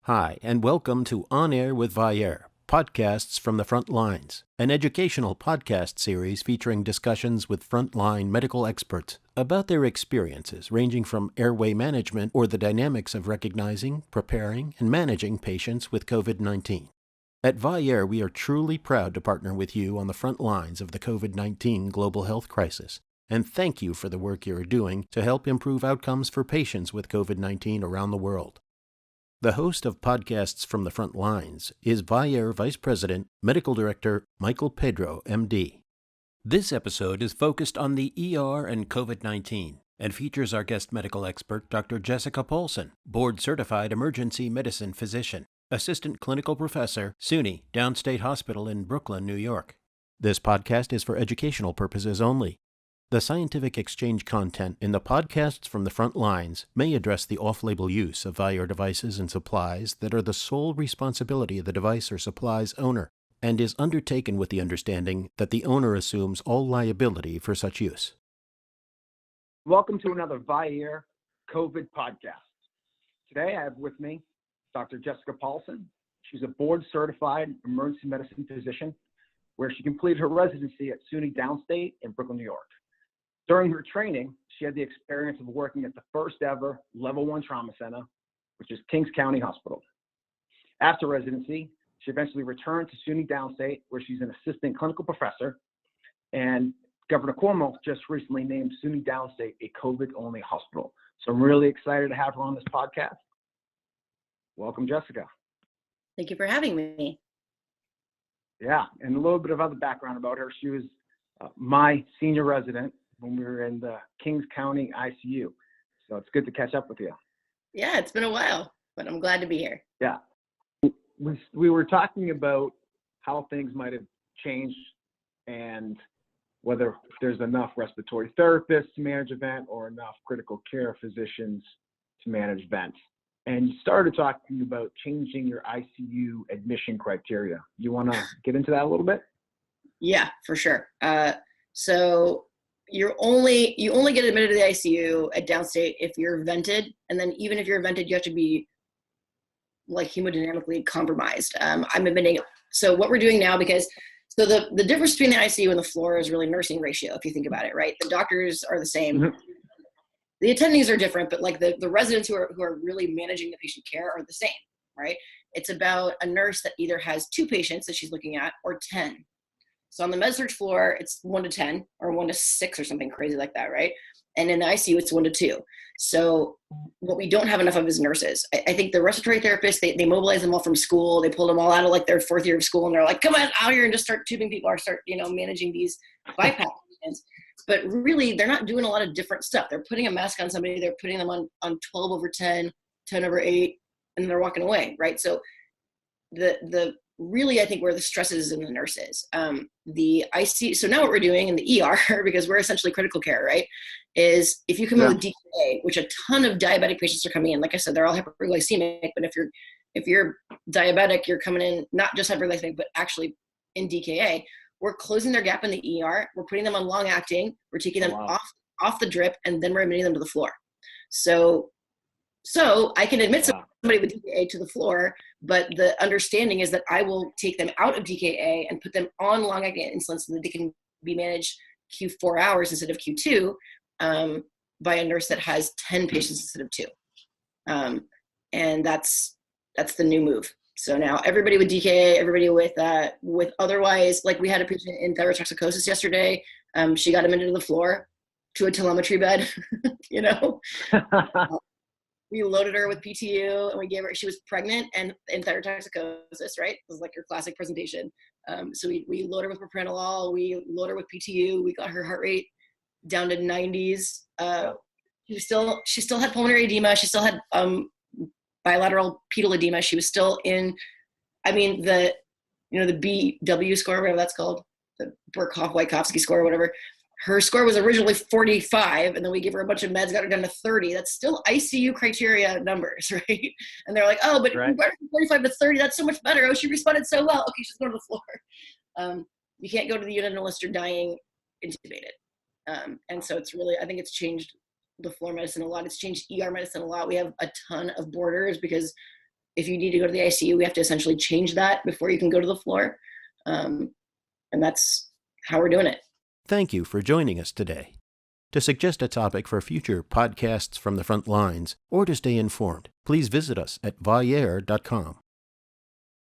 Hi, and welcome to On Air with Vyaire, podcasts from the front lines, an educational podcast series featuring discussions with frontline medical experts about their experiences ranging from airway management or the dynamics of recognizing, preparing, and managing patients with COVID-19. At Vyaire, we are truly proud to partner with you on the front lines of the COVID-19 global health crisis, and thank you for the work you are doing to help improve outcomes for patients with COVID-19 around the world. The host of Podcasts from the Front Lines is Vyaire Vice President, Medical Director Michael Pedro, MD. This episode is focused on the ER and COVID-19 and features our guest medical expert, Dr. Jessica Paulson, board-certified emergency medicine physician, assistant clinical professor, SUNY Downstate Hospital in Brooklyn, New York. This podcast is for educational purposes only. The scientific exchange content in the podcasts from the front lines may address the off-label use of Vyaire devices and supplies that are the sole responsibility of the device or supplies owner, and is undertaken with the understanding that the owner assumes all liability for such use. Welcome to another Vyaire COVID podcast. Today I have with me Dr. Jessica Paulson. She's a board-certified emergency medicine physician where she completed her residency at SUNY Downstate in Brooklyn, New York. During her training, she had the experience of working at the first ever Level 1 Trauma Center, which is Kings County Hospital. After residency, she eventually returned to SUNY Downstate, where she's an assistant clinical professor, and Governor Cuomo just recently named SUNY Downstate a COVID-only hospital. So I'm really excited to have her on this podcast. Welcome, Jessica. Thank you for having me. Yeah, and a little bit of other background about her. She was my senior resident when we were in the Kings County ICU. So it's good to catch up with you. Yeah, it's been a while, but I'm glad to be here. Yeah. We were talking about how things might have changed and whether there's enough respiratory therapists to manage a vent or enough critical care physicians to manage vents. And you started talking about changing your ICU admission criteria. You want to get into that a little bit? Yeah, for sure. So you only get admitted to the ICU at Downstate if you're vented, and then even if you're vented, you have to be like hemodynamically compromised. I'm admitting. So what we're doing now, because the difference between the ICU and the floor is really nursing ratio. If you think about it, right? The doctors are the same. Mm-hmm. The attendings are different, but like the residents who are really managing the patient care are the same, right? It's about a nurse that either has 2 patients that she's looking at or 10. So on the med-surg floor, it's 1 to 10 or 1 to 6 or something crazy like that, right? And in the ICU, it's 1 to 2. So what we don't have enough of is nurses. I think the respiratory therapists, they mobilize them all from school. They pull them all out of like their 4th year of school, and they're like, come on out here and just start tubing people or start, managing these bypass patients. But really, they're not doing a lot of different stuff. They're putting a mask on somebody. They're putting them on 12 over 10, 10 over 8, and they're walking away, right? So really, I think where the stress is in the nurses. The ICU, so now what we're doing in the ER, because we're essentially critical care, right, is if you come in with DKA, which a ton of diabetic patients are coming in, like I said, they're all hyperglycemic, but if you're diabetic, you're coming in not just hyperglycemic, but actually in DKA, we're closing their gap in the ER, we're putting them on long-acting, we're taking them off the drip, and then we're admitting them to the floor. So I can admit somebody with DKA to the floor, but the understanding is that I will take them out of DKA and put them on long-acting insulin so that they can be managed Q4 hours instead of Q2 by a nurse that has 10 patients instead of 2. And that's the new move. So now everybody with DKA, everybody with otherwise, like we had a patient in thyrotoxicosis yesterday. She got admitted to the floor to a telemetry bed, We loaded her with PTU, and we gave her, she was pregnant and in thyrotoxicosis, right? It was like your classic presentation. So we load her with propranolol, we load her with PTU, we got her heart rate down to 90s. She still had pulmonary edema, she still had bilateral pedal edema, she was still in, the BW score, whatever that's called, the Burkhoff-Wyckoffsky score or whatever. Her score was originally 45, and then we gave her a bunch of meds, got her down to 30. That's still ICU criteria numbers, right? And they're like, oh, but right. 45 to 30, that's so much better. Oh, she responded so well. Okay, she's going to the floor. You can't go to the unit unless you're dying intubated. And so it's really, I think it's changed the floor medicine a lot. It's changed ER medicine a lot. We have a ton of boarders because if you need to go to the ICU, we have to essentially change that before you can go to the floor. And that's how we're doing it. Thank you for joining us today. To suggest a topic for future podcasts from the front lines or to stay informed, please visit us at Vyaire.com.